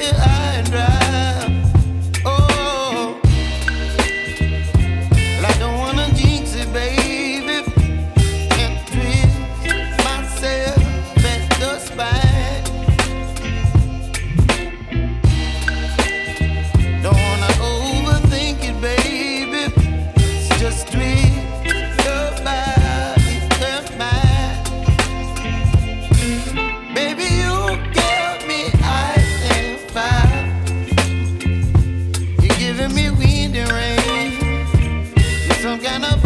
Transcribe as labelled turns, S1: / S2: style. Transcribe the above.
S1: high and dry. Oh, well, I don't wanna jinx it, baby, and twist myself at the spine. Don't wanna overthink it, baby. It's just twist your body and mine. Baby, you give me ice and fire. You're giving me wind and rain. You're some kind of